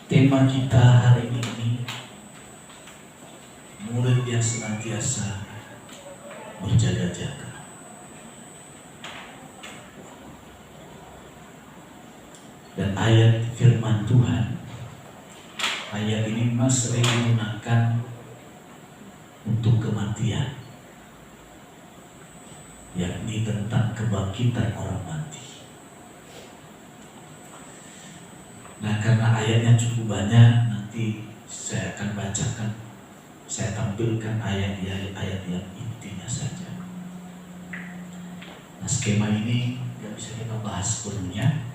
Tema kita hari ini, murid yang senantiasa berjaga-jaga. Dan ayat firman Tuhan, ayat ini Mas sering digunakan untuk kematian, yakni tentang kebangkitan orang mati. Nah, karena ayatnya cukup banyak, nanti saya akan bacakan, saya tampilkan ayat-ayat yang intinya saja. Nah, skema ini tidak bisa kita bahas sepenuhnya,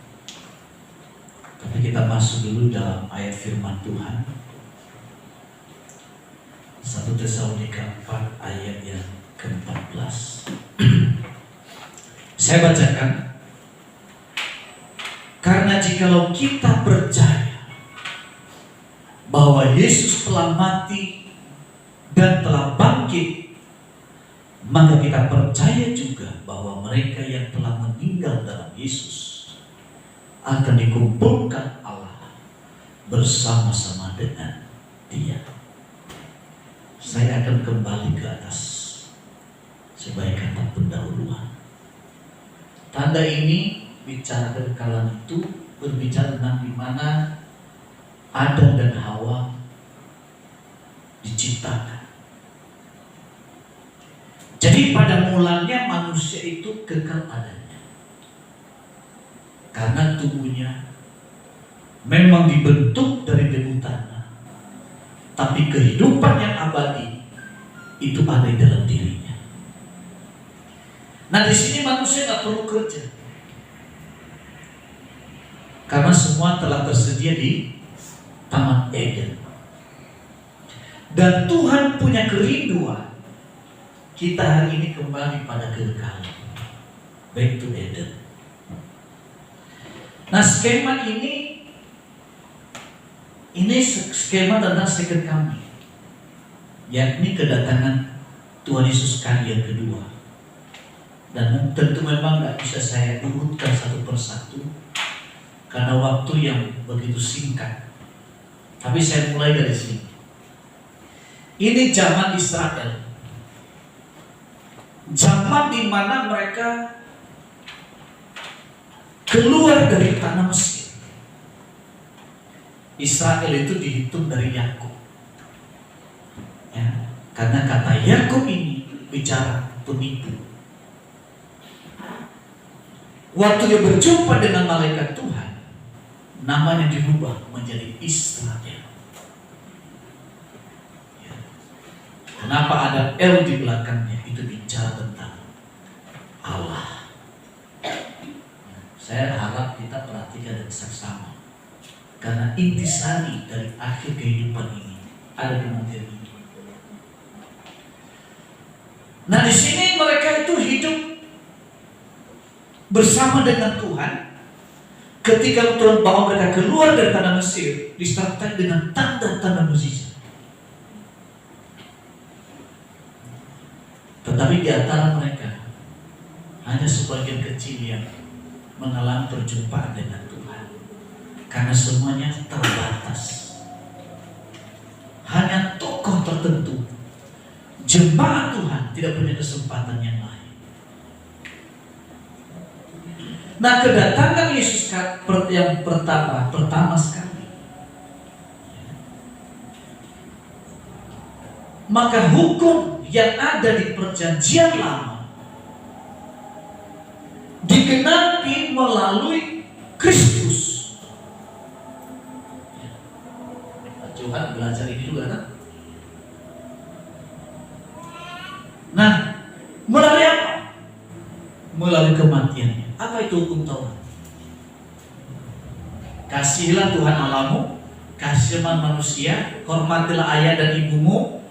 tapi kita masuk dulu dalam ayat firman Tuhan. 1 Tesalonika 4 ayat yang ke-14. Saya bacakan. Karena jikalau kita percaya bahwa Yesus telah mati dan telah bangkit, maka kita percaya juga bahwa mereka yang telah meninggal dalam Yesus akan dikumpulkan Allah bersama-sama dengan Dia. Saya akan kembali ke atas sebagai kata pendahuluan. Tanda ini bicara kekekalan itu berbicara tentang di mana Adam dan Hawa diciptakan. Jadi pada mulanya manusia itu kekal adanya, karena tubuhnya memang dibentuk dari debu tanah, tapi kehidupan yang abadi itu ada di dalam dirinya. Nah, di sini manusia nggak perlu kerja, karena semua telah tersedia di Taman Eden. Dan Tuhan punya kerinduan kita hari ini kembali pada kekekalan, back to Eden. Nah, skema ini skema tentang second coming, yakni kedatangan Tuhan Yesus kali yang kedua. Dan tentu memang nggak bisa saya urutkan satu persatu karena waktu yang begitu singkat. Tapi saya mulai dari sini. Ini zaman Israel, zaman di mana mereka keluar dari tanah Mesir. Israel itu dihitung dari Yakub, ya, karena kata Yakub ini bicara penipu. Waktu dia berjumpa dengan malaikat Tuhan, namanya dirubah menjadi Israel. Ya. Kenapa ada L di belakangnya? Itu bicara tentang Allah. Saya harap kita perhatikan dan seksama, karena intisari dari akhir kehidupan ini ada di materi ini. Nah, di sini mereka itu hidup bersama dengan Tuhan. Ketika Tuhan bawa mereka keluar dari tanah Mesir, disertai dengan tanda-tanda mukjizat. Tetapi di antara mereka hanya sebagian kecil yang mengalami perjumpaan dengan Tuhan, karena semuanya terbatas. Hanya tokoh tertentu, jemaat Tuhan, tidak punya kesempatan yang lain. Nah, kedatangan Yesus yang pertama sekali, maka hukum yang ada di perjanjian lama digenapi melalui Kristus. Tuhan belajar ini juga kan? Nah, melalui apa? Melalui kematiannya. Apa itu hukum Taurat? Kasihilah Tuhan Allahmu, kasihilah manusia, hormatilah ayah dan ibumu,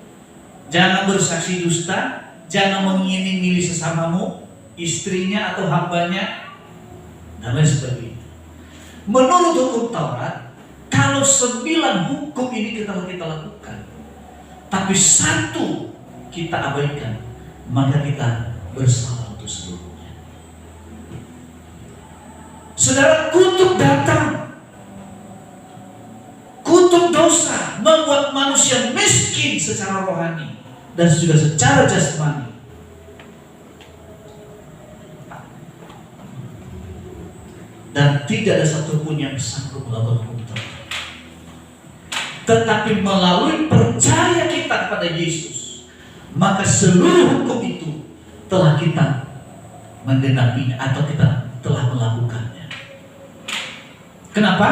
jangan bersaksi dusta, jangan mengingini milih sesamamu, istrinya atau hambanya, dan lain sebagainya. Menurut hukum Taurat, kalau 9 hukum ini kita lakukan, tapi satu kita abaikan, maka kita bersalah untuk seluruhnya. Saudara, kutuk datang. membuat manusia miskin secara rohani dan juga secara jasmani. Dan tidak ada satupun yang sanggup melakukan hukum Taurat. Tetapi melalui percaya kita kepada Yesus, maka seluruh hukum itu telah kita menggenapinya atau kita telah melakukannya. Kenapa?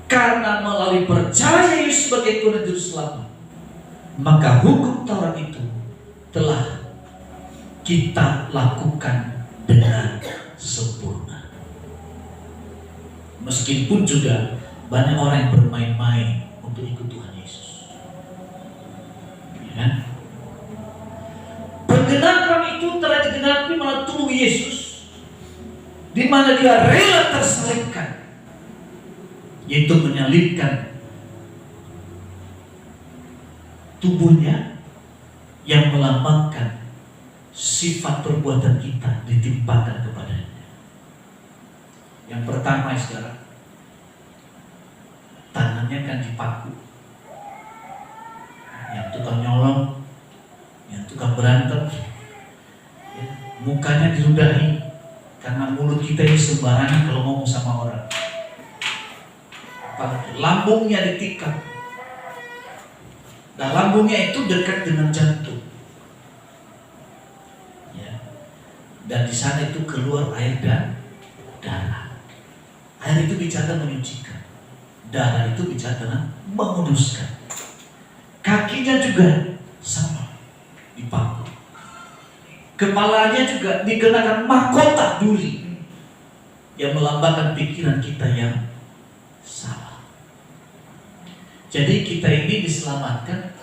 Karena melalui percaya Yesus sebagai Tuhan dan Juru Selamat, maka hukum Taurat itu telah kita lakukan dengan sempurna. Meskipun juga banyak orang yang bermain-main untuk ikut Tuhan Yesus, ya kan? Penggenapan itu telah digenapi melalui tubuh Yesus, di mana Dia rela tersalibkan, yaitu menyalibkan tubuhnya yang melambangkan sifat perbuatan kita ditimpakan kepadanya. Yang pertama, saudara, tangannya kan dipaku. Yang tukang nyolong, yang tukang berantem, ya, mukanya diludahi karena mulut kita ini sembarangan kalau ngomong sama orang. Apalagi lambungnya ditikam. Nah, lambungnya itu dekat dengan jantung, ya. Dan di sana itu keluar air dan darah. Air itu bicara menyucikan, darah itu bicara menguduskan. Kakinya juga sama, dipaku. Kepalanya juga dikenakan mahkota duri yang melambangkan pikiran kita yang salah. Jadi kita ini diselamatkan,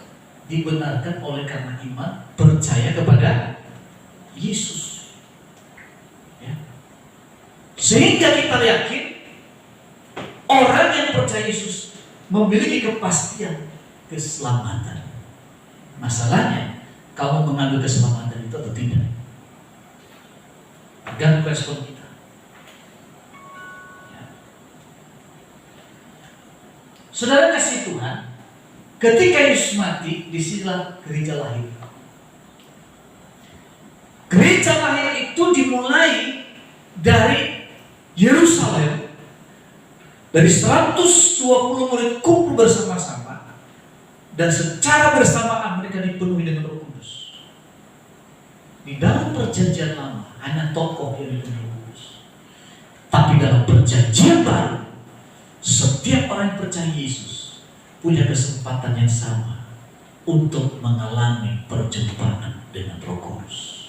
dibenarkan oleh karena iman, percaya kepada Yesus, ya. Sehingga kita yakin orang yang percaya Yesus memiliki kepastian keselamatan. Masalahnya, kamu mengambil keselamatan itu atau tidak? Tergantung respon kita. Ya. Saudara kasih Tuhan, ketika Yesus mati, disinilah gereja lahir. Gereja lahir itu dimulai dari Yerusalem. Dari 120 murid kumpul bersama-sama, dan secara bersamaan mereka dipenuhi dengan Roh Kudus. Di dalam perjanjian lama hanya tokoh yang dipenuhi Roh Kudus. Tapi dalam perjanjian baru, setiap orang yang percaya Yesus punya kesempatan yang sama untuk mengalami perjumpaan dengan Roh Kudus.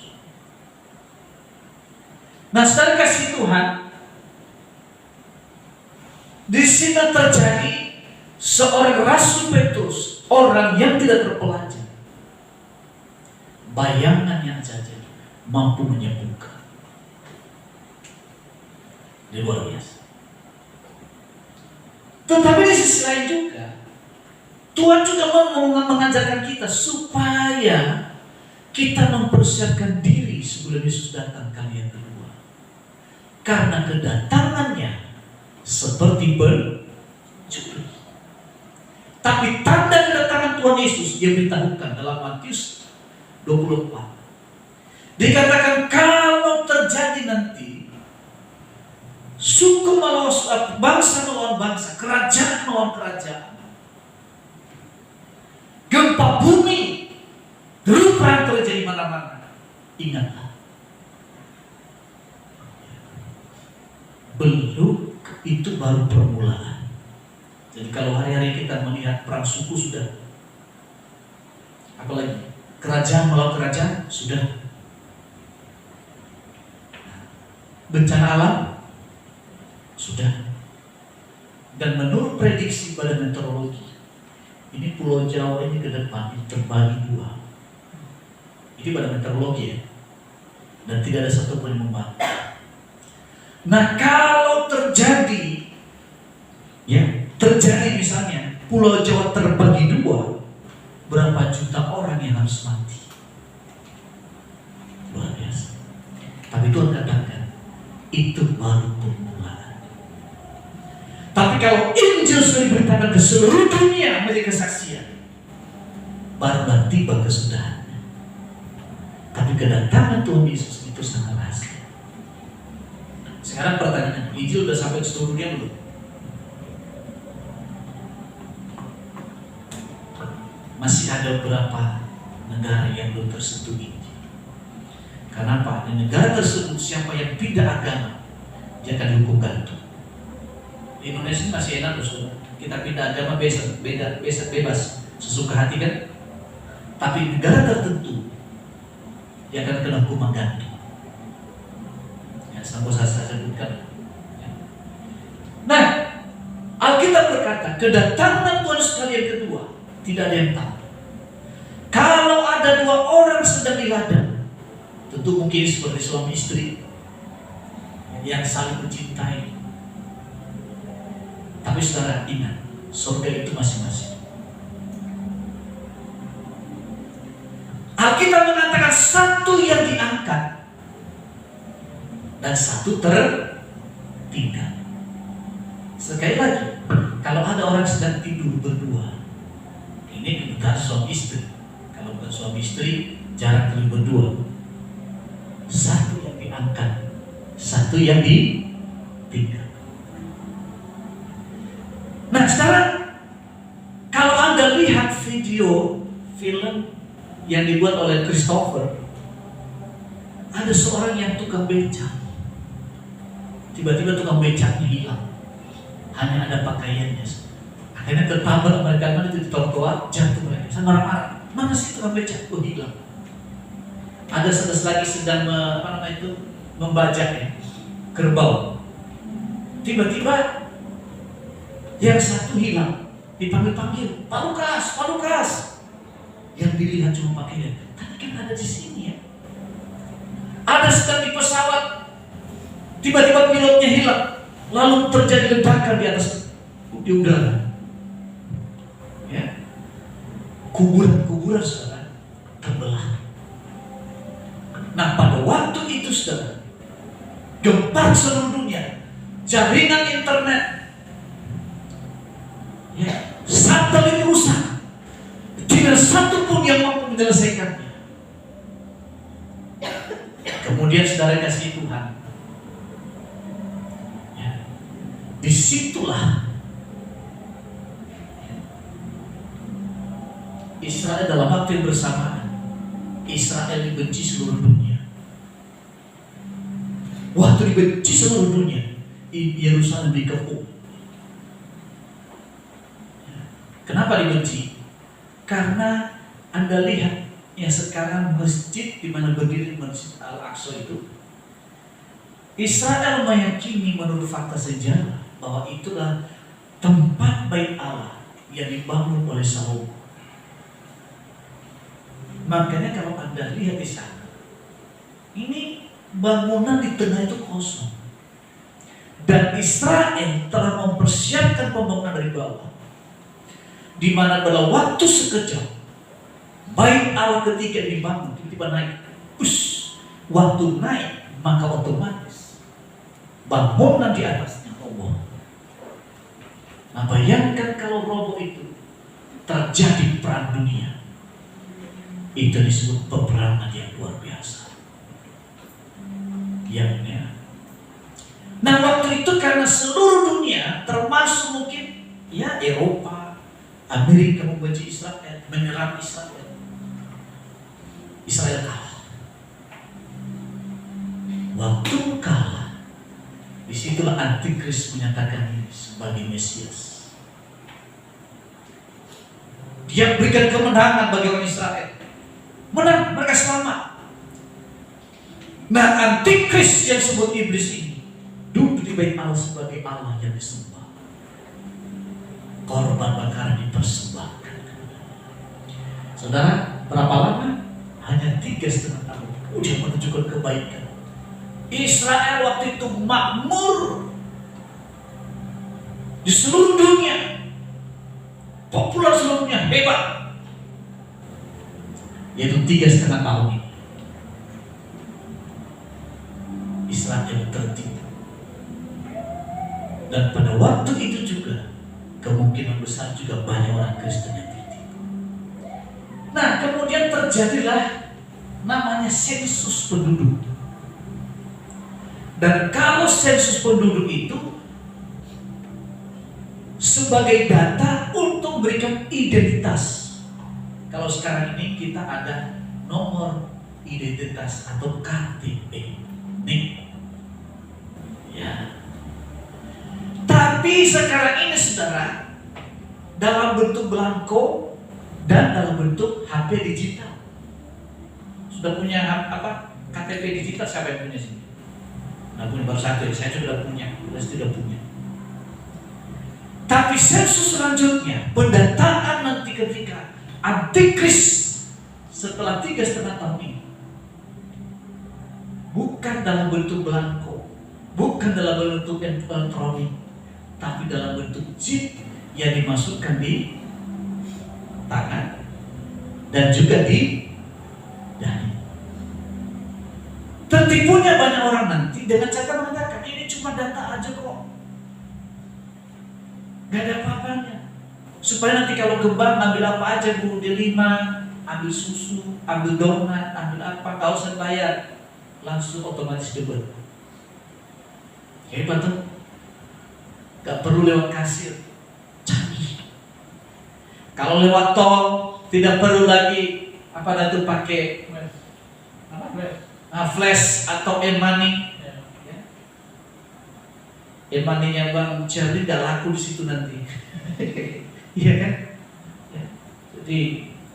Nah, saudara kasih Tuhan, di sini terjadi seorang Rasul Petrus, orang yang tidak terpelajar, bayangannya saja mampu menyembuhkan. Ini luar biasa. Tetapi di sisi lain juga, Tuhan juga mau mengajarkan kita supaya kita mempersiapkan diri sebelum Yesus datang kali yang kedua. Karena kedatangannya seperti berjubel. Tapi tanda kedatangan Tuhan Yesus dia beritahukan dalam Matius 24. Dikatakan kalau terjadi nanti suku melawan bangsa melawan bangsa, kerajaan melawan kerajaan, gempa bumi gerupaan terjadi mana-mana, ingatlah, belum, itu baru permulaan. Jadi kalau hari-hari kita melihat perang suku sudah, apalagi kerajaan melawan kerajaan sudah, bencana alam sudah. Dan menurut prediksi Badan Meteorologi, ini Pulau Jawa ini ke depan ini terbagi dua. Ini Badan Meteorologi ya, dan tidak ada satupun yang membantah. Nah, kalau terjadi, ya, terjadi misalnya Pulau Jawa terbagi dua, berapa juta orang yang harus mati? Luar biasa. Tapi Tuhan katakan, itu baru permulaan. Tapi kalau Injil Injil sudah diberitakan ke seluruh dunia menjadi kesaksian, barulah tiba kesudahannya. Tapi kedatangan Tuhan Yesus itu sangat rahasia. Sekarang pertanyaan, Injil sudah sampai ke seluruh dunia belum? Masih ada beberapa negara yang belum tersentuh Injil. Kenapa? Di negara tersebut siapa yang tidak agama, dia akan dihukum gantung. Di Indonesia masih enak loh, kita pindah agama bebas, sesuka hati kan. Tapi di negara tertentu dia akan kena hukuman gantung. Ya, sampai saya sebutkan. Nah, Alkitab berkata kedatangan Tuhan sekali yang kedua tidak ada yang tahu. Kalau ada dua orang sedang di ladang, tentu mungkin seperti suami istri yang saling mencintai. Tapi saudara ingat, surga itu masing-masing. Alkitab mengatakan satu yang diangkat dan satu tertinggal. Sekali lagi, kalau ada orang sedang tidur berdua, ini kebetulan suami istri. Kalau bukan suami istri, jarang tidur berdua. Satu yang diangkat, satu yang ditinggal. Nah sekarang, kalau Anda lihat film yang dibuat oleh Christopher, ada seorang yang tukang becak. Tiba-tiba tukang becaknya hilang, hanya ada pakaiannya. Akhirnya ketabrak mereka itu di trotoar, jatuh mereka. Saya marah-marah, mana sih tukang becak? Oh hilang. Ada lagi sedang membajak ya, kerbau. Tiba-tiba yang satu hilang, dipanggil-panggil, Pak Lukas. Yang dilihat cuma pakaian. Tapi kan ada di sini ya. Ada sedang di pesawat, tiba-tiba pilotnya hilang, lalu terjadi ledakan di atas di udara. Ya, kuburan saudara terbelah. Nah pada waktu itu saudara, gempar seluruh dunia, jaringan internet, ya, satelit rusak. Tidak satu pun yang mampu menyelesaikannya. Kemudian saudara kasih Tuhan, ya, disitulah Israel dalam waktu yang bersamaan, Israel dibenci seluruh dunia. Waktu dibenci seluruh dunia, Yerusalem dikepung. Kenapa dibenci? Karena Anda lihat yang sekarang masjid di mana berdiri Masjid Al-Aqsa itu, Israel meyakini menurut fakta sejarah bahwa itulah tempat bait Allah yang dibangun oleh Salomo. Makanya kalau Anda lihat di sana, ini bangunan di tengah itu kosong, dan Israel telah mempersiapkan pembangunan dari bawah. Di mana pada waktu sekejap bait Allah ketika dibangun tiba-tiba naik, waktu naik maka otomatis bangunan di atasnya roboh. Nah bayangkan kalau roboh itu terjadi perang dunia, itu disebut peperangan yang luar biasa. Ya. Nah waktu itu karena seluruh dunia termasuk mungkin ya Eropa, Amerika membenci Israel, menyerang Israel. Israel kalah. Waktu kalah, disitulah Antikris menyatakan diri sebagai Mesias. Dia berikan kemenangan bagi orang Israel. Menang, mereka selamat. Nah Antikris yang disebut iblis ini duduk di bait Allah sebagai Allah yang disembah. Korban bakaran dipersembahkan. Saudara, berapa lama? Hanya 3,5 tahun. Dia menunjukkan kebaikan. Israel waktu itu makmur di seluruh dunia, populer seluruh dunia, hebat. Yaitu 3,5 tahun ini. Israel tertipu. Dan pada waktu itu juga kemungkinan besar juga banyak orang Kristen yang tertipu. Nah, kemudian terjadilah namanya sensus penduduk. Dan kalau sensus penduduk itu sebagai data untuk memberikan identitas. Kalau sekarang ini kita ada nomor identitas atau KTP. Nih. Ya. Tapi sekarang ini saudara, dalam bentuk belangko dan dalam bentuk HP digital. Sudah punya apa? KTP digital siapa yang punya sini? Nah, punya baru satu, saya sudah punya, sudah punya. Tapi sensus selanjutnya, pendataan nanti ketika Antikris setelah 3,5 tahun ini, bukan dalam bentuk belangko, bukan dalam bentuk elektronik, tapi dalam bentuk chip yang dimasukkan di tangan dan juga di dada. Tertipunya banyak orang nanti dengan cara mengatakan ini cuma data aja kok, gak ada apa-apanya. Supaya nanti kalau ke bank ambil apa aja, buru delima, ambil susu, ambil donat, ambil apa, gak usah bayar, langsung otomatis debit. Hebat tuh, gak perlu lewat kasir, canggih. Kalau lewat tol tidak perlu lagi apa itu pakai flash atau e-money. E-money-nya Bang Charlie nggak laku di situ nanti. Iya kan? Ya. Jadi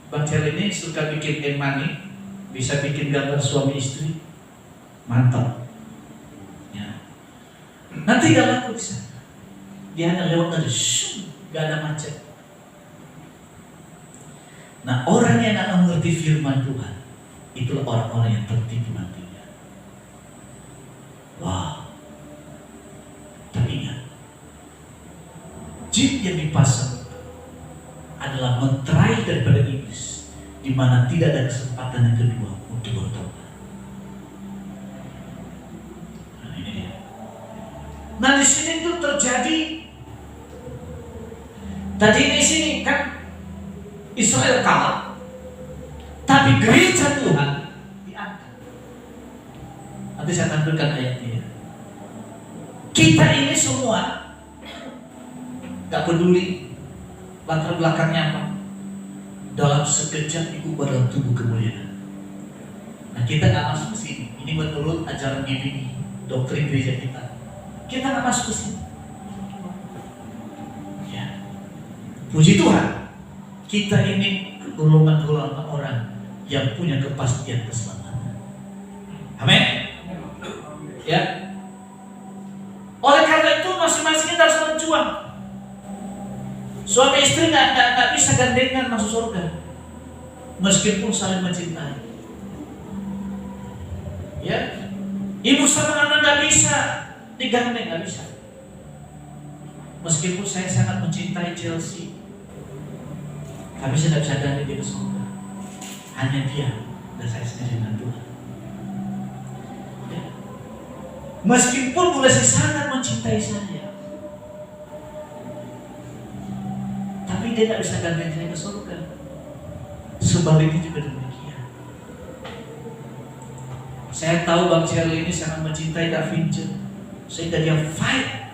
Bang Charlie ini suka bikin e-money, bisa bikin gambar suami istri, mantap. Ya. Nanti nggak laku di sana. Dia hanya lewat dari nggak ada macet. Nah, orang yang nggak mengerti firman Tuhan, itulah orang-orang yang tertipu nantinya. Wah. Tapi ingat, jin yang dipasang adalah menterai daripada iblis, di mana tidak ada kesempatan yang kedua untuk bertobat. Nah, ini dia. Nah, di sini itu terjadi. Tadi di sini kan Israel kalah, tapi gereja Tuhan diangkat. Nanti saya tampilkan ayatnya. Kita ini semua gak peduli latar belakangnya apa, dalam sekejap diubah dalam tubuh kemuliaan. Nah, kita gak masuk ke sini. Ini menurut ajaran GBI, doktrin gereja kita. Kita gak masuk ke sini. Ya. Puji Tuhan, kita ini golongan-golongan orang yang punya kepastian keselamatan. Amin. Ya. Oleh karena itu masing-masing kita harus berjuang. Suami istri nggak bisa gandengan masuk surga, meskipun saling mencintai. Ya, ibu sama anak nggak bisa digandeng, nggak bisa. Meskipun saya sangat mencintai Chelsea, tapi saya tidak bisa gandeng dia ke surga. Hanya dia dan saya sendiri dengan Tuhan. Meskipun boleh sangat mencintai saya, tapi dia tidak bisa gandeng saya ke surga. Sebaliknya juga demikian. Saya tahu Bang Charlie ini sangat mencintai Da Vinci, sehingga dia fight,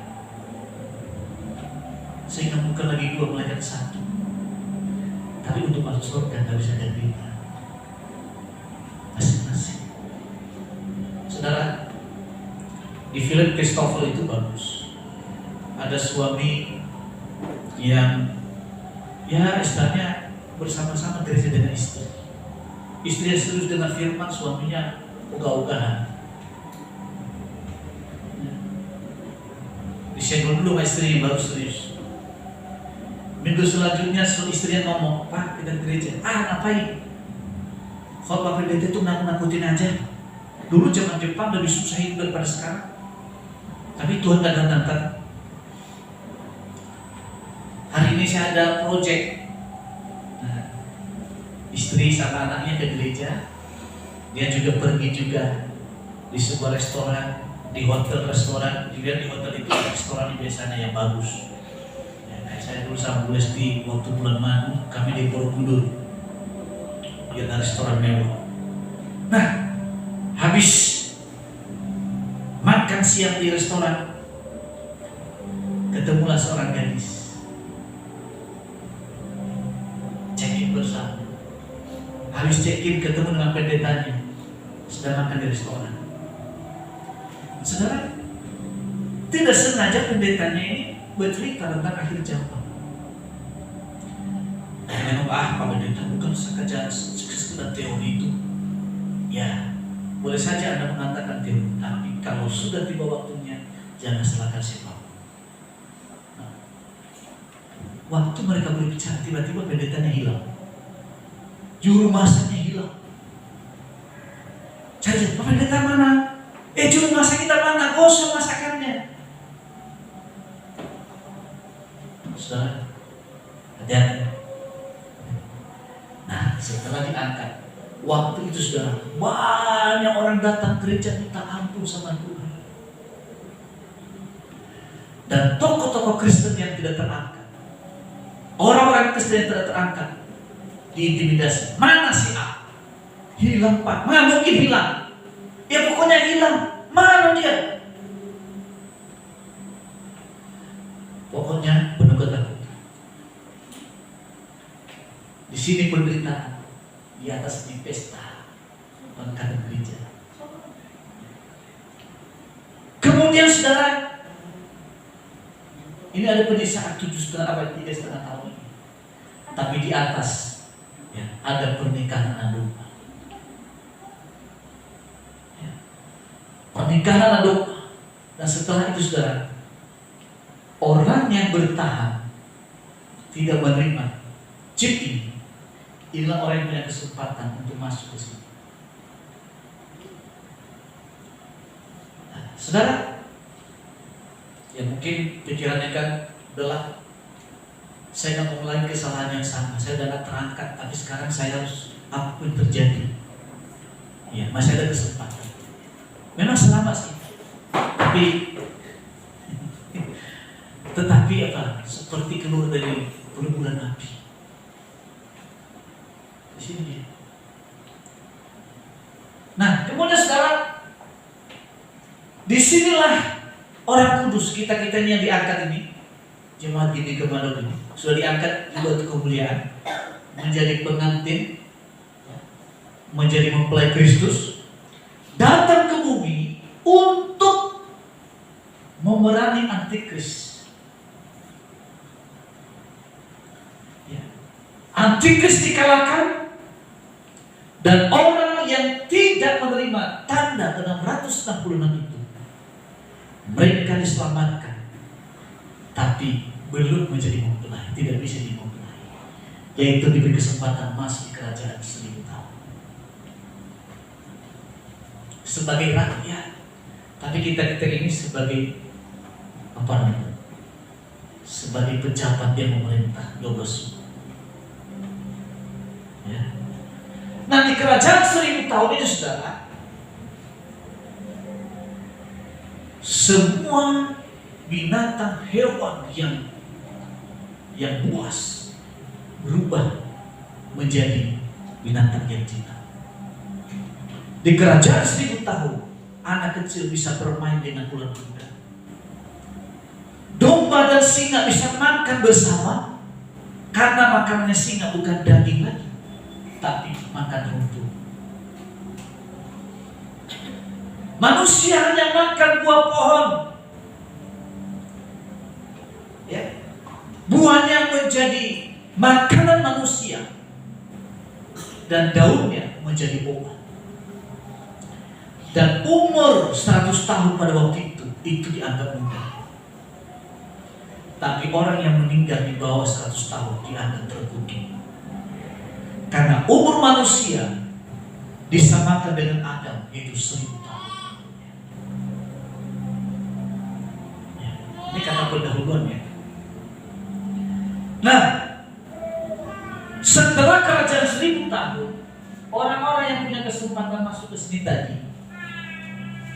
sehingga bukan lagi dua melainkan satu. Tapi untuk masuk surga tidak bisa ada beda. Masing-masing. Saudara, di film Christopher itu bagus. Ada suami yang ya istilahnya bersama-sama gereja dengan istri. Istri yang serius dengan firman, suaminya ogah-ogahan. Disenggol dulu sama istri baru serius. Minggu selanjutnya istrinya ngomong, "Pak, kita gereja." Ngapain? Kalau Pak Pendeta itu nakut-nakutin aja. Dulu zaman Jepang lebih susahin daripada sekarang. Tapi Tuhan gak datang. Hari ini saya ada project. Nah, istri sama anaknya ke gereja. Dia juga pergi juga di sebuah restoran, di hotel restoran. Juga di hotel itu restoran biasanya yang bagus. Ya, Saya dulu sama Bu Lesti waktu bulan madu, kami di Borobudur, di restoran mewah. Nah, habis makan siang di restoran, ketemulah seorang gadis. Check-in bersama. Habis check-in ketemu dengan pendetanya, sedang makan di restoran. Saudara, tidak sengaja pendetanya ini bercerita tentang akhir zaman. Memang Pak Pendeta bukan sekedar teori itu. Ya, boleh saja Anda mengatakan teori, tapi kalau sudah tiba waktunya, jangan salahkan siapa. Nah, waktu mereka berbicara, tiba-tiba pendetanya hilang. Juru masaknya hilang. Saya Pak Pendeta mana? Juru masak kita mana? Kosong masakannya. Saudara, hati-hati. Nah, setelah diangkat, waktu itu saudara, banyak orang datang gereja minta ampun sama Tuhan. Dan tokoh-tokoh Kristen yang tidak terangkat, orang-orang Kristen yang tidak terangkat, diintimidasi. Mana si A? Hilang Pak. Mana mungkin hilang? Ya pokoknya hilang. Mana dia? Pokoknya penuh ketakutan. Di sini penderitaan, di atas di pesta pengangkatan gereja. Kemudian saudara, ini ada penyiksaan 7,5 abad 3,5 tahun ini. Tapi di atas ya, ada pernikahan anak domba. Ya. Pernikahan anak domba. Dan setelah itu saudara, orang yang bertahan tidak menerima chip ini, inilah orang yang punya kesempatan untuk masuk ke sini. Nah, saudara, ya mungkin pikirannya kan adalah saya nggak mau lagi kesalahan yang sama. Saya udah terangkat, tapi sekarang saya harus apapun terjadi. Ya, masih ada kesempatan. Memang selamat sih, tetapi apa? Seperti keluar dari perbulan api. Di sini dia. Nah, kemudian sekarang disinilah orang kudus kita ini yang diangkat ini, jemaat gini kemana ini sudah diangkat juga untuk kemuliaan, menjadi pengantin, menjadi mempelai Kristus, datang ke bumi untuk memerangi antikris. Antikris dikalahkan, dan orang yang tidak menerima tanda ke-666 itu, mereka diselamatkan, tapi belum menjadi mempelai, tidak bisa dimempelai, yaitu diberi kesempatan masuk di kerajaan 1000 tahun sebagai rakyat. Tapi kita ini sebagai apa namanya? Sebagai pejabat yang memerintah 12 suku. Ya. Nah, di kerajaan 1000 tahun itu saudara, semua binatang hewan yang buas berubah menjadi binatang yang jinak. Di kerajaan 1000 tahun, anak kecil bisa bermain dengan ular kuda. Domba dan singa bisa makan bersama, karena makanannya singa bukan daging lagi, tapi makan rumput. Manusia hanya makan buah pohon, ya, buahnya menjadi makanan manusia dan daunnya menjadi obat. Dan umur 100 tahun pada waktu itu dianggap muda. Tapi orang yang meninggal di bawah 100 tahun dianggap terkutuk. Karena umur manusia disamakan dengan Adam, yaitu 1000 tahun. Ya, ini karena pendahuluannya. Nah, setelah kerajaan 1000 tahun, orang-orang yang punya kesempatan masuk ke sini tadi,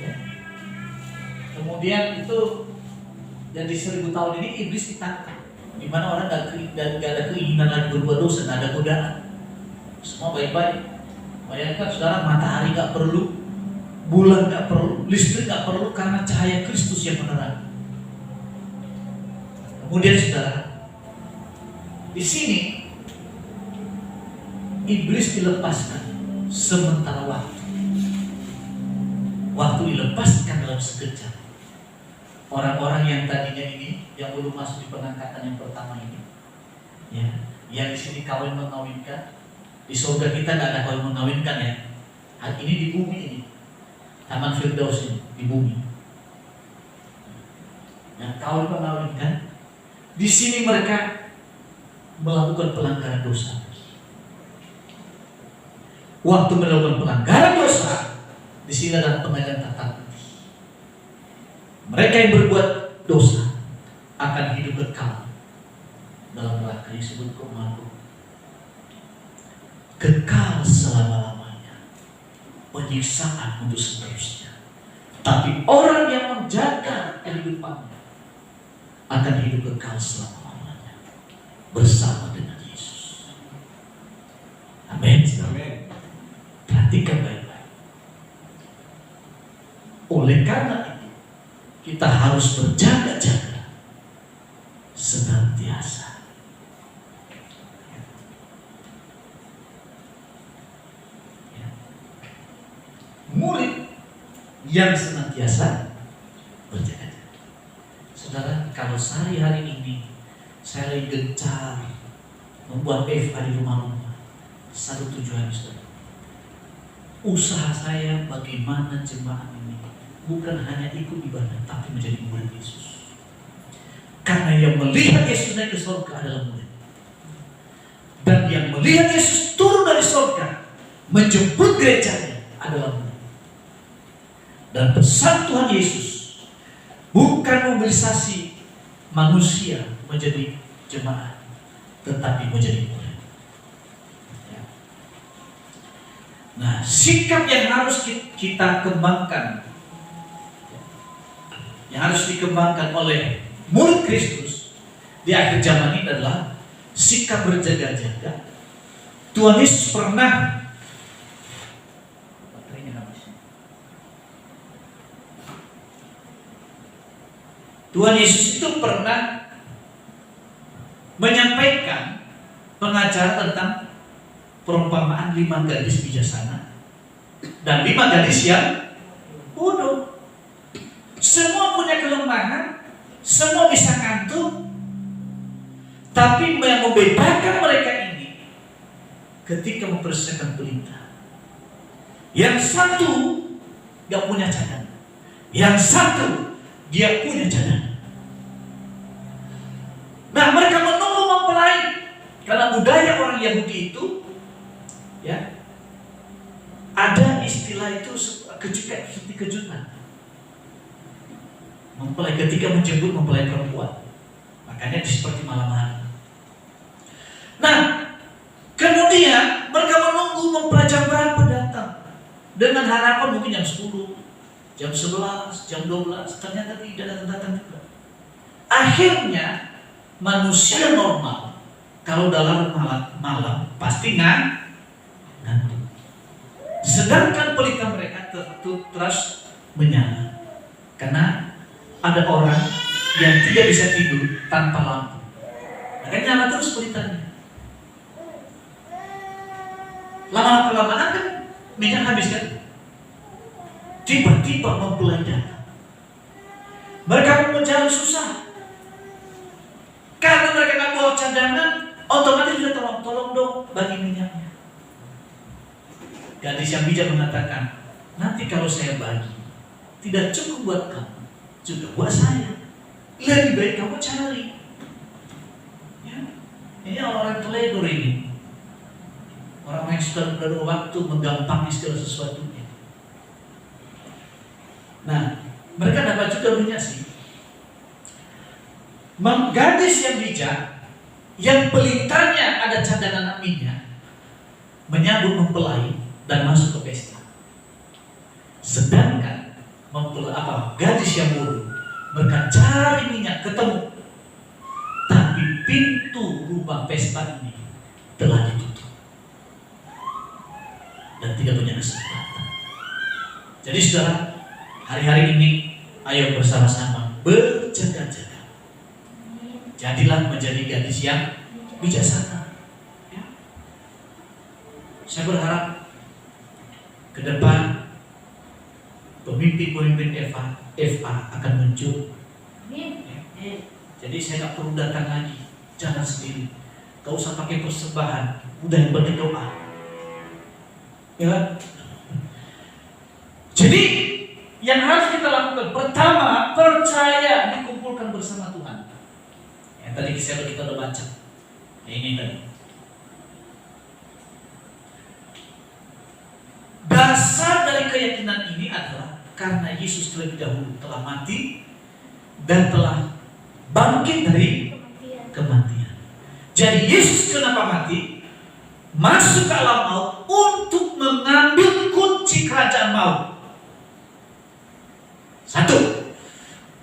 ya, kemudian itu jadi 1000 tahun ini iblis ditangkap. Di mana orang gak ada keinginan lagi berbuat dosa, gak ada godaan. Semua baik-baik. Bayangkan saudara, matahari gak perlu, bulan gak perlu, listrik gak perlu, karena cahaya Kristus yang menerangi. Kemudian saudara, di sini iblis dilepaskan sementara waktu. Waktu dilepaskan dalam sekejap. Orang-orang yang tadinya ini, yang belum masuk di pengangkatan yang pertama ini, ya, yang di sini kawin mengawinkan, di surga kita nggak ada kawin mengawinkan ya. Hal ini di bumi ini, Taman Firdaus ini di bumi. Yang kawin mengawinkan, di sini mereka melakukan pelanggaran dosa. Waktu melakukan pelanggaran dosa, di sini adalah pengadilan tatap. Mereka yang berbuat dosa akan hidup kekal dalam neraka yang disebut kematian. Kekal selama-lamanya, penyiksaan untuk seterusnya. Tapi orang yang menjaga kehidupannya akan hidup kekal selama-lamanya bersama dengan Yesus. Amin. Perhatikan baik-baik. Oleh karena itu, kita harus berjaga-jaga senantiasa. Murid yang senantiasa berjaga-jaga. Saudara, kalau hari ini saya lagi gencar membuat FA di rumah-rumah, satu tujuan, saudara. Usaha saya bagaimana jemaat ini bukan hanya ikut ibadah, tapi menjadi murid Yesus. Karena yang melihat Yesus naik ke surga adalah murid. Dan yang melihat Yesus turun dari surga menjemput gerejanya adalah murid. Dan pesan Tuhan Yesus bukan mobilisasi manusia menjadi jemaat, tetapi menjadi murid. Nah, sikap yang harus kita kembangkan, yang harus dikembangkan oleh murid Kristus di akhir zaman ini adalah sikap berjaga-jaga. Tuhan Yesus pernah Tuhan Yesus itu pernah menyampaikan pengajaran tentang perumpamaan 5 gadis bijaksana dan 5 gadis yang bodoh. Semua punya kelemahan, semua bisa ngantuk, tapi yang membedakan mereka ini ketika mempersiapkan pelita. Yang satu gak punya cadangan, yang satu dia punya cadangan. Nah, mereka menunggu mempelai karena budaya orang Yahudi itu, ya, ada istilah itu seperti kejutan. Mempelai ketika menjemput mempelai perempuan, makanya seperti malam hari. Nah, kemudian mereka menunggu mempelai jam berapa datang dengan harapan mungkin jam 10, jam 11, jam 12. Ternyata tidak datang juga. Akhirnya manusia normal kalau dalam malam pasti ngantuk. Sedangkan pelita mereka terus menyala karena ada orang yang tidak bisa tidur tanpa lampu. Makanya nyala terus pelitanya. Lama-kelamaan kan minyak habis kan. Tiba-tiba mempelai datang. Mereka mau jalan susah. Karena mereka nggak bawa cadangan, otomatis sudah tolong dong bagi minyaknya. Gadis yang bijak mengatakan, nanti kalau saya bagi, tidak cukup buat kamu, juga buat saya. Lebih baik kamu cari. Ya. Ini orang-orang teledor ini. Orang yang sudah berada waktu menggampangi segala sesuatunya. Nah, mereka dapat juga minyak sih. Gadis yang bijak, yang pelitanya ada cadangan minyak, menyambut mempelai dan masuk ke pesta. Sedangkan gadis yang bodoh, mereka cari minyak ketemu, tapi Tapi pintu rumah pesta ini telah ditutup dan tidak punya kesempatan. Jadi saudara, hari-hari ini ayo bersama-sama berjaga-jaga. Jadilah menjadi gadis yang bijaksana. Ya. Saya berharap ke depan pemimpin-pemimpin FA akan muncul. Ya. Jadi saya nggak perlu datang lagi, jangan sendiri. Gak usah pakai persembahan, udah yang penting doa. Ya. Jadi yang harus kita lakukan pertama, percaya dikumpulkan bersama Tuhan. Yang tadi kita udah baca. Ini tadi. Dasar dari keyakinan ini adalah karena Yesus terlebih dahulu telah mati dan telah bangkit dari kematian. Jadi Yesus kenapa mati? Masuk ke alam maut untuk mengambil kunci kerajaan maut. Satu,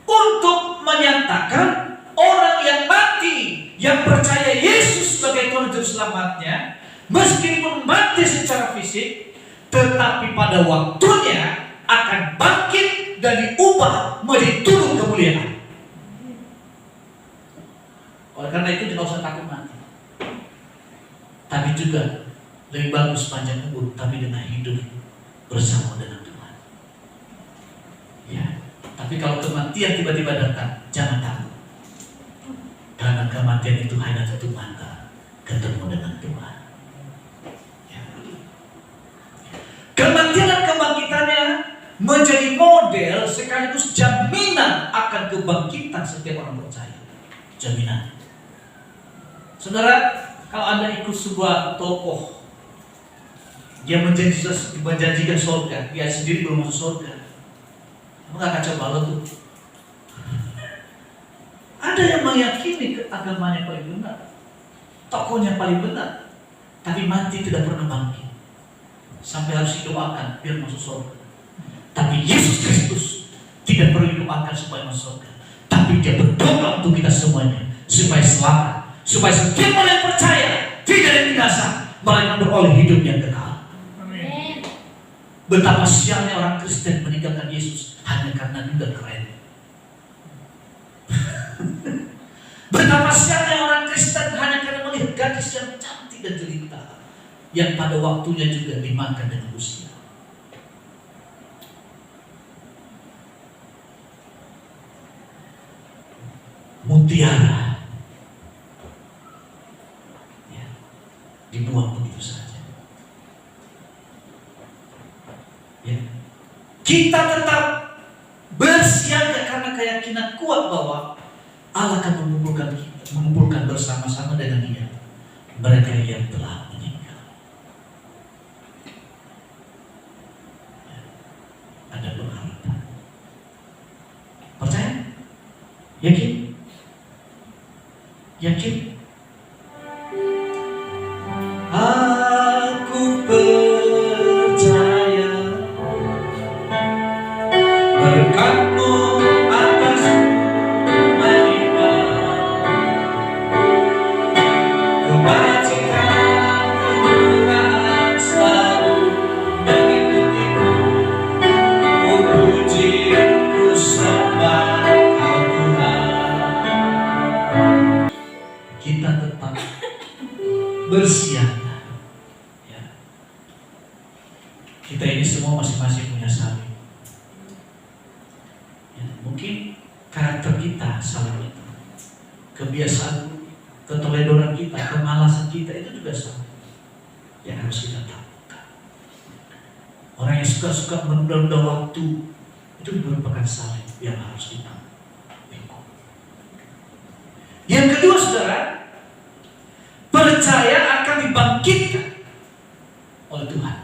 untuk menyatakan orang yang mati, yang percaya Yesus sebagai Tuhan Juru Selamatnya, meskipun mati secara fisik, tetapi pada waktunya akan bangkit dan diubah menjadi tubuh kemuliaan. Oleh karena itu tidak usah takut mati. Tapi juga lebih bagus panjang umur, tapi dengan hidup bersama dengan Tuhan. Ya, tapi kalau kematian tiba-tiba datang, jangan takut. Karena kematian itu hanya tutup mata ketemu dengan Tuhan. Ya. Kematian dan kebangkitannya menjadi model sekaligus jaminan akan kebangkitan setiap orang percaya. Jaminan. Saudara, kalau Anda ikut sebuah tokoh, dia menjanjikan surga, dia sendiri belum masuk surga, kamu gak kacau balau tuh. Ada yang meyakini agamanya paling benar, tokohnya paling benar, tapi mati tidak pernah bangkit, sampai harus didoakan biar masuk surga. Tapi Yesus Kristus tidak perlu didoakan supaya masuk surga, tapi dia berdoa untuk kita semuanya supaya selamat, supaya setiap orang yang percaya tidak ada binasa, melainkan beroleh hidup yang kekal. Amin. Betapa sialnya orang Kristen meninggalkan Yesus hanya karena dia keren. Betapa sialnya orang Kristen hanya karena melihat gadis yang cantik dan jelita, yang pada waktunya juga dimakan dengan usia. Mutiara dibuang begitu saja. Ya. Kita tetap bersiaga karena keyakinan kuat bahwa Allah akan mengumpulkan bersama-sama dengan Dia mereka yang telah meninggal. Ya. Ada pengharapan. Percaya? Yakin? Yakin? Aku percaya berkat-Mu atasku melimpah, kebajikan kemurahan selalu mengikutiku. Ku puji, ku sembah Kau Tuhan. Kita tetap bersiaga. Ya. Kita ini semua masing-masing punya salib. Ya, mungkin karakter kita salib itu, kebiasaan, keteledoran kita, kemalasan kita itu juga salib yang harus kita taklukkan. Orang yang suka-suka menunda waktu itu merupakan salib yang harus kita pikul. Yang kedua, saudara, percaya akan dibangkitkan oleh Tuhan.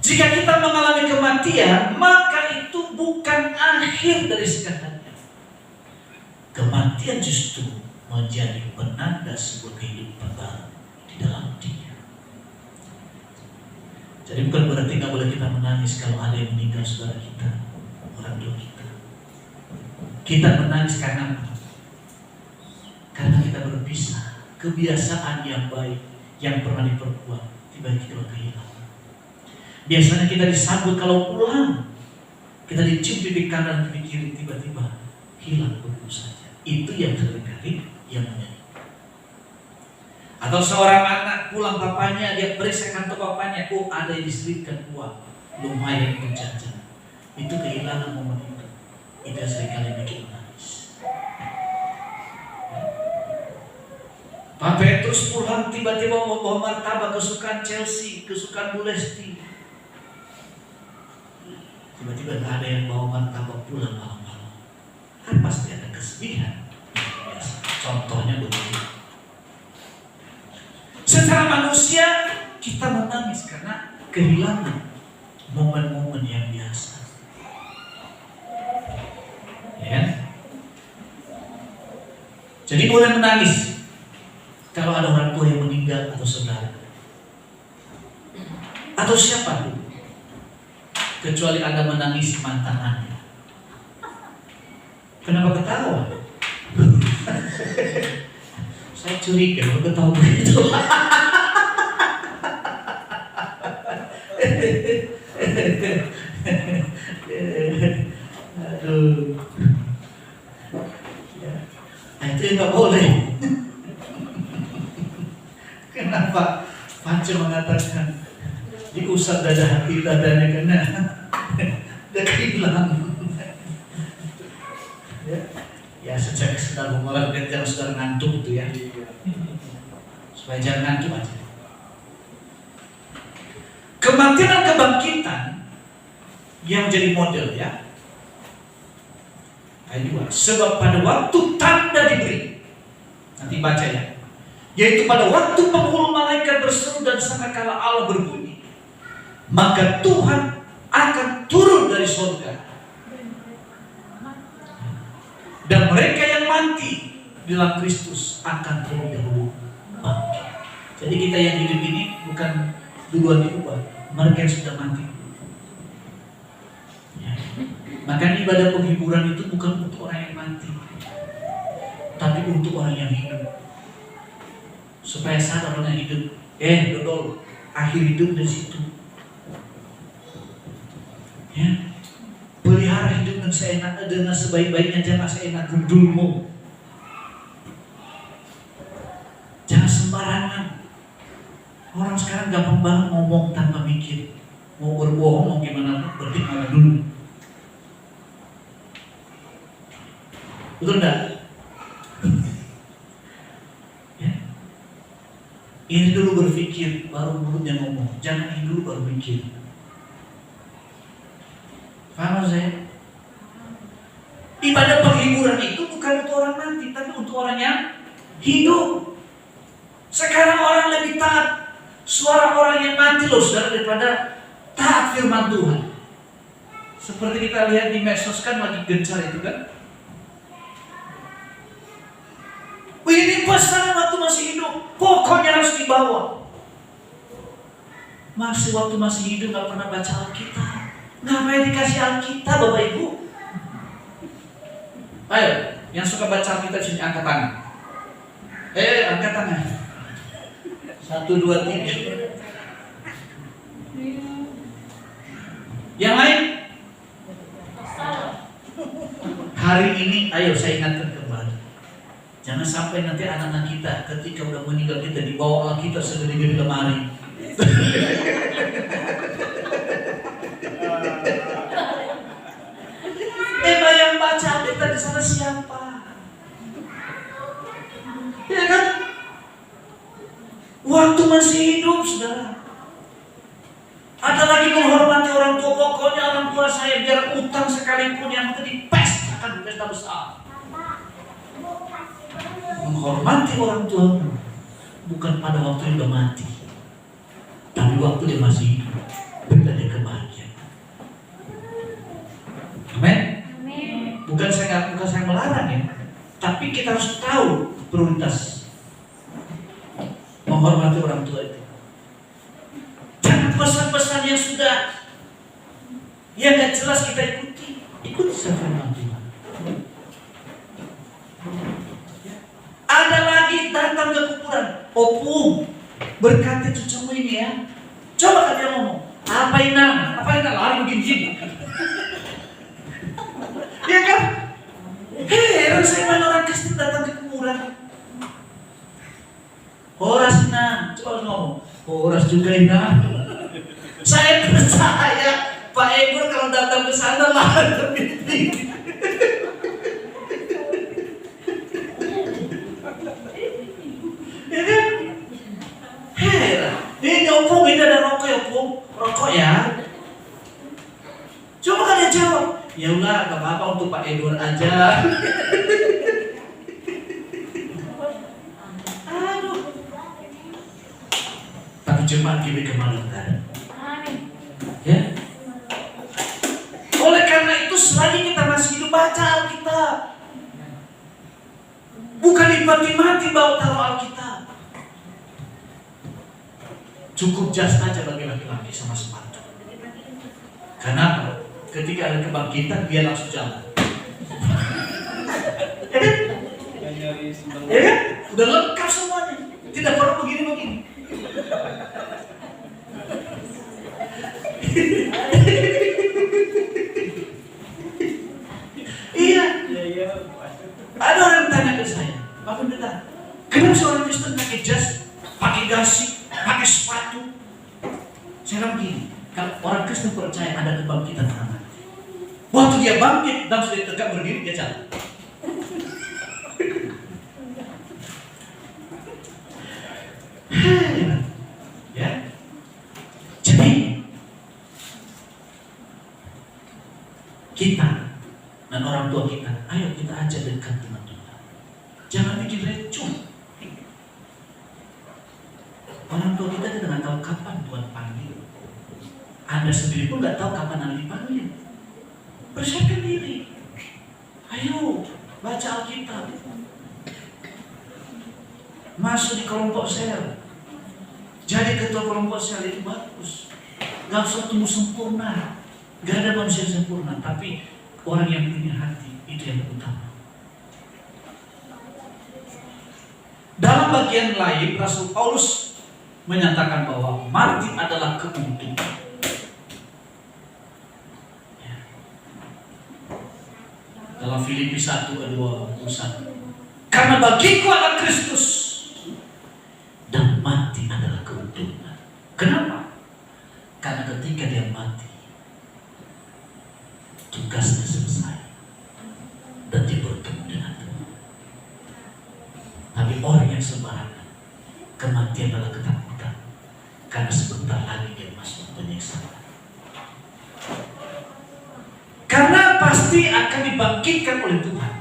Jika kita mengalami kematian, maka itu bukan akhir dari segalanya. Kematian justru menjadi penanda sebuah kehidupan baru di dalam Dia. Jadi bukan berarti nggak boleh kita menangis kalau ada yang meninggal saudara kita, orang tua kita. Kita menangis karena apa? kita berpisah, kebiasaan yang baik yang pernah diperkuat tiba-tiba kehilangan. Biasanya kita disambut kalau pulang, kita dicium pipi kanan pipi kiri, tiba-tiba hilang begitu saja. Itu yang seringkali yang menjadi. Atau seorang anak pulang papanya, dia periksa kantong papanya, oh ada yang diselipkan uang, lumayan untuk jajan. Itu kehilangan momen itu. Itu yang seringkali bikin menangis. Pak Petrus pulang tiba-tiba membawa martabak kesukaan Chelsea, kesukaan Bu Lesti. Tiba-tiba gak ada yang bawa martabak pulang malam-malam. Kan pasti ada kesedihan. Biasa. Contohnya begitu. Secara manusia kita menangis karena kehilangan momen-momen yang biasa. Ya. Jadi boleh menangis kalau ada orang tua yang meninggal atau saudara atau siapa pun, kecuali Anda menangis mantan Anda. Kenapa ketawa? Saya curiga kalau ketawa begitu. Aduh. Nah, itu nggak boleh. Kenapa Panca mengatakan diusap dada hati dadanya karena dia kehilangan. Ya sejak sedang mulai jangan sudah ngantuk itu ya, supaya jangan ngantuk aja. Kematian dan kebangkitan yang menjadi model ya. Ayat 2. Sebab pada waktu tanda diberi, nanti baca ya, yaitu pada waktu penghulu malaikat berseru dan sangkakala Allah berbunyi, maka Tuhan akan turun dari surga, dan mereka yang mati di dalam Kristus akan terlebih dahulu bangkit. Jadi kita yang hidup ini bukan duluan diubah, mereka yang sudah mati. Ya. Maka ibadah penghiburan itu bukan untuk orang yang mati, tapi untuk orang yang hidup. Supaya sadar orang yang hidup, dodol, akhir hidup dari situ. Ya. Pelihara hidup dengan sebaik-baiknya, jangan seenak gendulmu. Jangan sembarangan. Orang sekarang gampang banget ngomong tanpa mikir. Mau berbohong mau gimana pun, berarti mana dulu. Betul enggak? Ya. Ini dulu berpikir, baru mulutnya ngomong. Jangan ini dulu baru mikir. Paham saya? Ibadah penghiburan itu bukan untuk orang mati, tapi untuk orang yang hidup. Sekarang orang lebih taat suara orang yang mati loh saudara, daripada taat firman Tuhan. Seperti kita lihat di medsos kan lagi gencar itu kan. Ini pesan waktu masih hidup, pokoknya harus dibawa. Masih waktu masih hidup gak pernah baca Alkitab. Ngapain dikasih Alkitab Bapak Ibu? Ayo, yang suka baca Alkitab sini angkat tangan. Angkat tangan. 1, 2, 3. Yang lain? Hari ini, ayo saya ingatkan kembali. Jangan sampai nanti anak-anak kita ketika udah meninggal kita dibawa Alkitab segede-gede lemari. Yang baca Alkitab di sana siapa? Ya kan? Waktu masih hidup, saudara. Ada lagi menghormati orang tua, pokoknya orang tua saya biar utang sekalipun yang itu dipestakan pesta besar. Menghormati orang tua bukan pada waktu dia udah mati, tapi waktu dia masih hidup, berikan dia kebahagiaan. Amin. Bukan saya melarang ya, tapi kita harus tahu prioritas menghormati orang tua itu. Jangan pesan-pesan yang sudah yang gak jelas kita ikuti firman Tuhan. Ada lagi datang ke kuburan. Opung, berkati cucumu ini ya. Coba kan dia ngomong, apa ini lari begini. Ya kan? Heran saya mana orang Kristen datang ke kuburan. Horas Inang, coba ngomong. Horas juga Inang. Saya percaya Pak Egur kalau datang ke sana lari begini. Ya kan? Heran. Ini Opung, ini ada rokok ya Opung. Rokok ya. Coba kan dia jawab. Ya udah, gak apa-apa untuk Pak Edward aja. Aduh. Tapi jemaat GBK Malangkara. Ya. Oleh karena itu selagi kita masih hidup, baca Alkitab. Bukan dimati-mati bawa taruh Alkitab. Cukup jas aja bagi laki-laki sama sepatu. Kenapa? Ketika ada kebangkitan, dia langsung jalan. Ya kan? Udah lengkap semuanya. Tidak perlu begini-begini. Iya. Ada orang tanya ke saya, Pak Pendeta, kenapa seorang Kristen pakai jas, pakai gasik, pakai sepatu? Saya bilang begini, kalau orang Kristen percaya ada kebangkitan orang mati, waktu dia bangkit dan sudah tegak berdiri, dia jalan. Ya, jadi kita dan orang tua kita, ayo kita ajak dekat dengan Tuhan. Jangan bikin recuh. Orang tua kita tidak tahu kapan Tuhan panggil. Anda sendiri pun nggak tahu kapan Anda dipanggil. Persiapkan diri. Ayo baca Alkitab. Masuk di kelompok sel. Jadi ketua kelompok sel itu bagus. Gak usah tunggu sempurna. Gak ada manusia sempurna, tapi orang yang punya hati itu yang utama. Dalam bagian lain, Rasul Paulus menyatakan bahwa mati adalah keuntungan. Dalam Filipi 1:21, karena bagiku adalah Kristus dan mati adalah keuntungan. Kenapa? Karena ketika dia mati, tugasnya selesai dan dia bertemu dengan Tuhan. Tapi orang yang sembarangan, kematian adalah ketakutan, karena sebentar lagi dia masuk penyiksaan. Karena pasti akan dibangkitkan oleh Tuhan.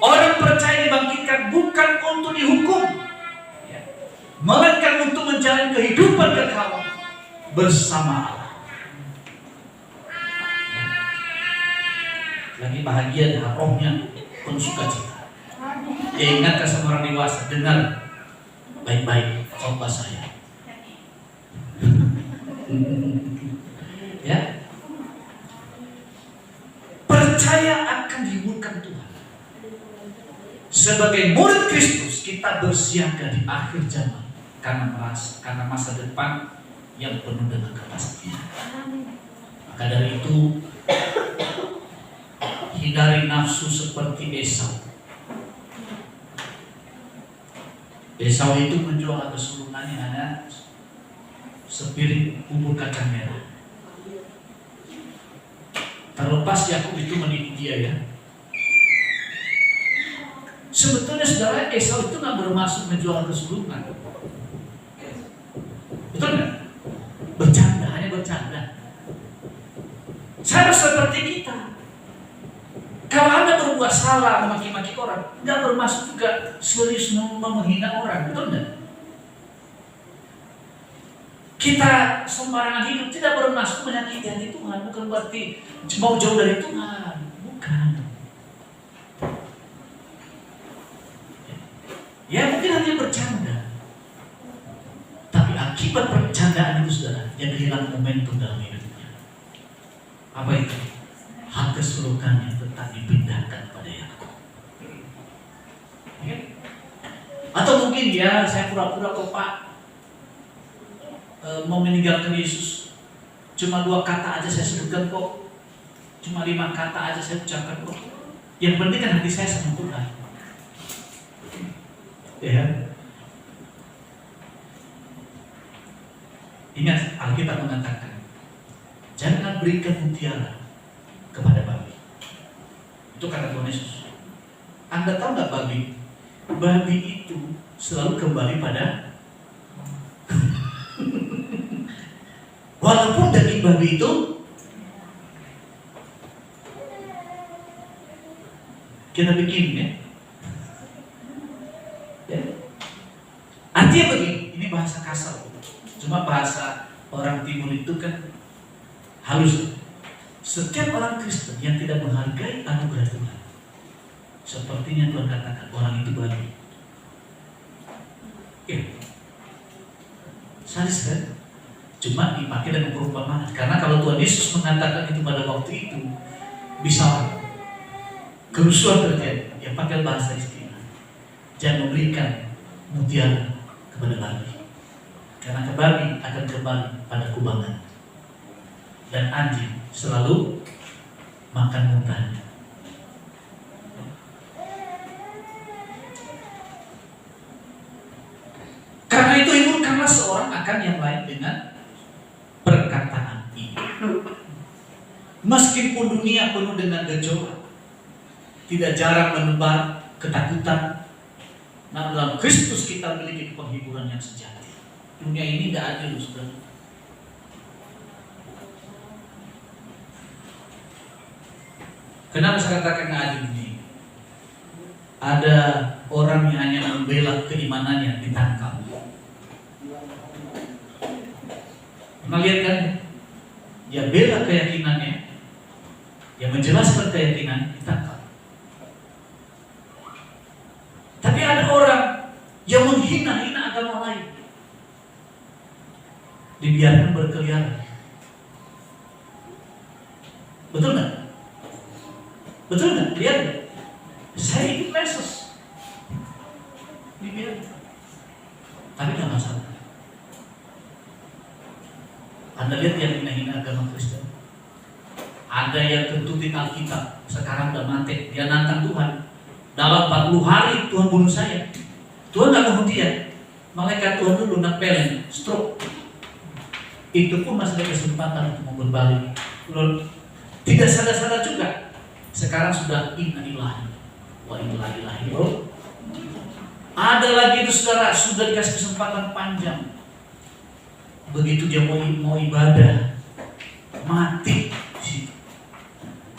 Orang percaya dibangkitkan bukan untuk dihukum, melainkan untuk menjalani kehidupan kekal bersama Allah. Lagi bahagia dan rohnya penuh sukacita. Dia ingatkan sama orang dewasa, dengar baik-baik khotbah saya. Ya, percaya akan dihiburkan Tuhan. Sebagai murid Kristus, kita bersiaga di akhir zaman karena masa depan yang penuh dengan kepastian. Maka dari itu, hindari nafsu seperti Esau. Esau itu menjual kesulungannya hanya sepiring bubur kacang merah. Terlepas Yakub itu menipu dia ya. Sebetulnya saudara, Esau itu nggak bermaksud menjual kesulungan. Betul nggak? Bercanda, hanya bercanda. Sama seperti kita. Kalau Anda berbuat salah, memaki-maki orang, nggak bermaksud juga serius menghina orang, betul nggak? Kita sembarangan hidup tidak bermaksud menyakiti hati Tuhan, bukan berarti mau jauh dari Tuhan, bukan. Ya mungkin hanya bercanda, tapi akibat percandaan itu saudara, yang kehilangan momentum dalam hidupnya. Apa itu? Hak keseluruhannya tetap dipindahkan pada Yakub. Atau mungkin ya saya pura-pura kok Pak mau meninggalkan Yesus. Cuma 2 kata aja saya sebutkan kok. Cuma 5 kata aja saya ucapkan kok. Yang penting kan hati saya sama Tuhan. Ya. Ingat, Alkitab mengatakan, jangan berikan mutiara kepada babi. Itu kata Tuhan Yesus. Anda tahu nggak babi? Babi itu selalu kembali pada walaupun daging babi itu kita bikin ya. Artinya begini, ini bahasa kasar. Cuma bahasa orang timur itu kan halus. Setiap orang Kristen yang tidak menghargai anugerah Tuhan, sepertinya Tuhan katakan orang itu babi. Ya. Sadis kan? Cuma dipakai dengan perumpamaan. Karena kalau Tuhan Yesus mengatakan itu pada waktu itu, bisa kerusuhan terjadi. Ya pakai bahasa istilah. Jangan memberikan mutiara kepada babi. Karena babi akan kembali pada kubangan. Dan anjing selalu makan muntahnya. Karena itu himpunkanlah seorang akan yang lain dengan perkataan ini. Meskipun dunia penuh dengan gejolak, tidak jarang menebar ketakutan, nah dalam Kristus kita memiliki penghiburan yang sejati. Dunia ini tidak adil, saudara. Kenapa saya katakan tidak adil ini? Ada orang yang hanya membela keimanannya ditangkap. Pernah lihat kan? Dia bela keyakinannya, dia menjelaskan keyakinan, ditangkap. Tapi ada orang yang menghina-hina agama lain, dibiarkan berkeliaran. Betul nggak? Betul nggak? Lihat nggak? Saya ikut mesos, dibiarkan. Tapi nggak masalah. Anda lihat yang hina-hina agama Kristen. Ada yang kentutin Alkitab, sekarang udah mati. Dia nantang Tuhan. Dalam 40 hari Tuhan bunuh saya. Tuhan nggak bunuh dia. Malaikat Tuhan dulu nempelin, stroke. Itu pun masih ada kesempatan untuk mau berbalik. Tidak sadar-sadar juga. Sekarang sudah inna ilahi wa inna ilahi. Ada lagi itu saudara, sudah dikasih kesempatan panjang. Begitu dia mau ibadah, mati di situ.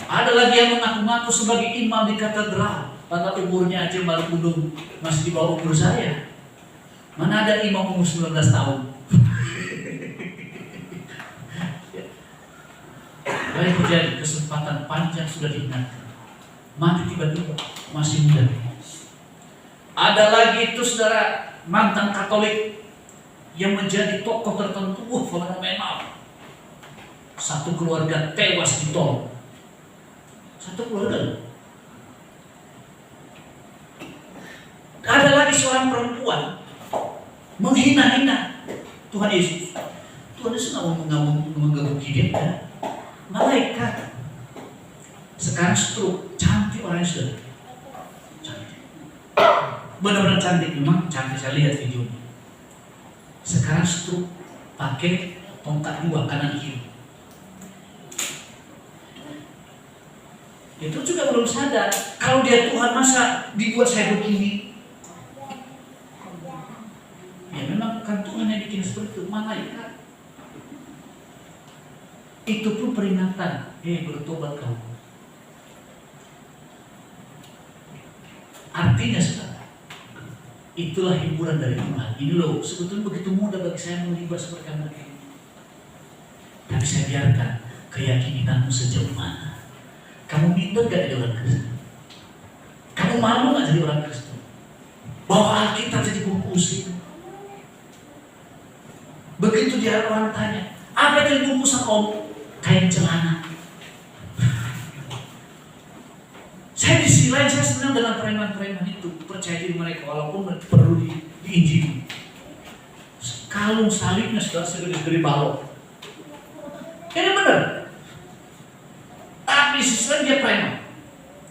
Ada lagi yang mengaku-ngaku sebagai imam di katedral, padahal umurnya aja baru belum masih di bawah umur saya. Mana ada imam umur 19 tahun? Baik terjadi kesempatan panjang sudah diingatkan, mati tiba-tiba masih muda. Ada lagi itu saudara mantan Katolik yang menjadi tokoh tertentu, fenomenal. Satu keluarga tewas di tol. Satu keluarga. Ada lagi seorang perempuan menghina-hina Tuhan Yesus. Tuhan Yesus nggak menggebuki dia, kan? Malaikat. Sekarang stroke, cantik orangnya sudah. Cantik. Benar-benar cantik, memang cantik, saya lihat videonya. Sekarang stroke, pakai tongkat 2 kanan kiri. Itu juga belum sadar. Kalau dia Tuhan, masa dibuat saya begini? Ya memang bukan Tuhan yang bikin seperti itu, malaikat. Itu pun peringatan, bertobat kamu. Artinya saudara, itulah hiburan dari Tuhan. Ini loh, sebetulnya begitu mudah bagi saya melibas seperti mereka. Tapi saya biarkan keyakinanmu sejauh mana. Kamu minder gak jadi orang Kristen? Kamu malu gak jadi orang Kristen? Bawa Alkitab jadi bungkusin. Begitu dia orang tanya, apa yang bungkusan om? Kain celana. Saya di sisi lain, saya senang dengan preman-preman itu, percaya diri mereka walaupun perlu di Injil. Kalung salibnya sudah segede-gede balok. Ini benar. Tapi sisanya dia preman.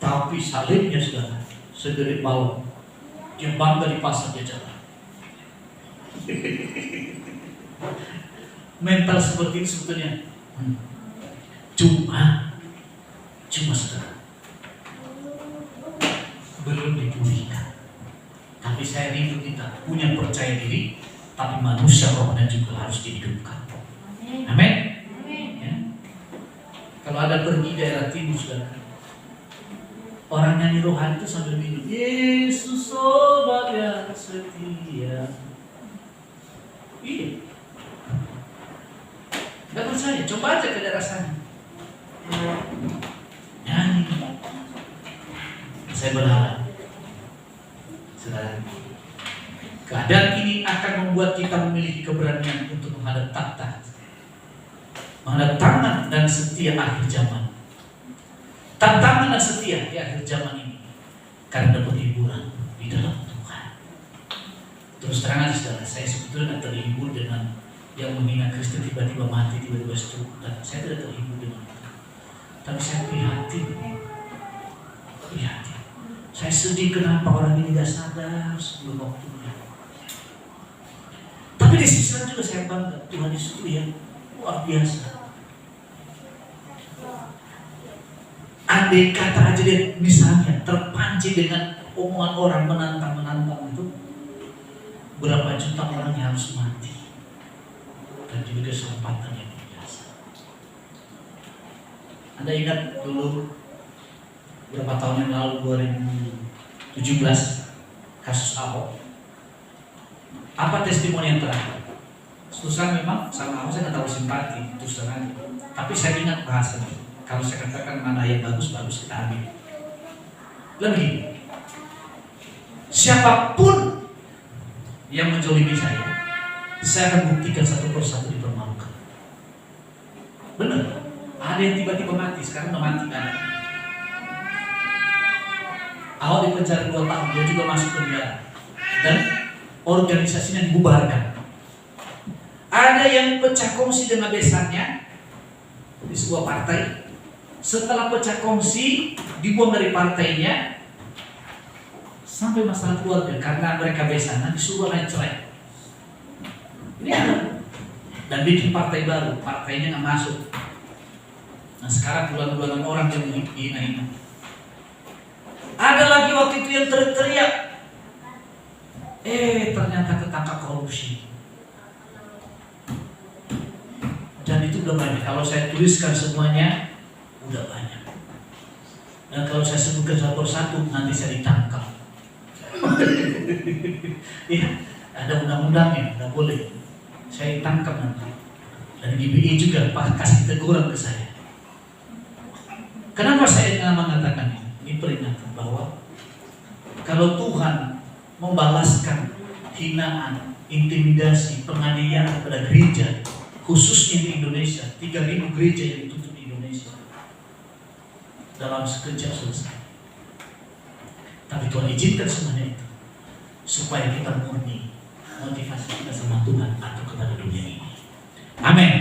Tapi salibnya sudah segede balok. Dia bangga di pasar dia jalan. Mental seperti ini sebetulnya cuma saudara belum dipulihkan. Tapi saya rindu kita punya percaya diri, tapi manusia rohnya juga harus dihidupkan. Amin. Ya. Kalau ada pergi daerah timur, saudara, orang nyanyi rohani itu sambil minum, Yesus obat yang setia. Iya. Gak percaya, coba aja ke daerah sana. Nyanyi. Saya berharap, saudara, keadaan ini akan membuat kita memiliki keberanian untuk menghadap takhta, menghadap tangan dan setia akhir zaman. Tantangan dan setia di akhir zaman ini, karena dapat hiburan di dalam Tuhan. Terus terang aja saudara, saya sebetulnya terhibur dengan yang menghina Kristen tiba-tiba mati, tiba-tiba stroke. Dan saya tidak terhibur dengan itu. Tapi saya prihatin. Saya sedih kenapa orang ini tidak sadar sebelum waktunya. Tapi di sisi lain juga saya bangga, Tuhan Yesus itu yang luar biasa. Andai kata aja dia misalnya terpancing dengan omongan orang menantang itu, berapa juta orang yang harus mati. Dan juga kesempatan yang biasa. Anda ingat dulu beberapa tahun yang lalu 2017 kasus Ahok. Apa testimoni yang terakhir? Terus memang sama Ahok saya nggak tahu simpati terus terang. Tapi saya ingat bahasanya. Kalau saya katakan mana yang bagus kita ambil. Lebih. Siapapun yang menzalimi saya akan buktikan satu persatu dipermalukan. Benar. Ada yang tiba-tiba mati, sekarang udah mati kan? Ahok dipenjara 2 tahun, dia juga masuk penjara. Dan organisasinya dibubarkan. Ada yang pecah kongsi dengan besannya di sebuah partai. Setelah pecah kongsi, dibuang dari partainya sampai masalah keluarga karena mereka besanan disuruh naik cerai. Ini ada. Dan bikin partai baru, partainya nggak masuk. Nah sekarang bulan-bulanan orang yang menghina. Ada lagi waktu itu yang teriak, ternyata ketangkap korupsi. Dan itu udah banyak. Kalau saya tuliskan semuanya, udah banyak. Dan kalau saya sebutkan satu persatu, nanti saya ditangkap. Iya, ada undang-undangnya, nggak boleh. Saya ditangkap nanti. Dan GBI juga kasih teguran ke saya. Kenapa saya mengatakan ini? Ini peringatan bahwa kalau Tuhan membalaskan hinaan, intimidasi, penganiayaan kepada gereja, khususnya di Indonesia, 3.000 gereja yang ditutup di Indonesia, dalam sekejap selesai. Tapi Tuhan izinkan semuanya itu supaya kita murni motivasi kita sama Tuhan atau kepada dunia ini. Amin.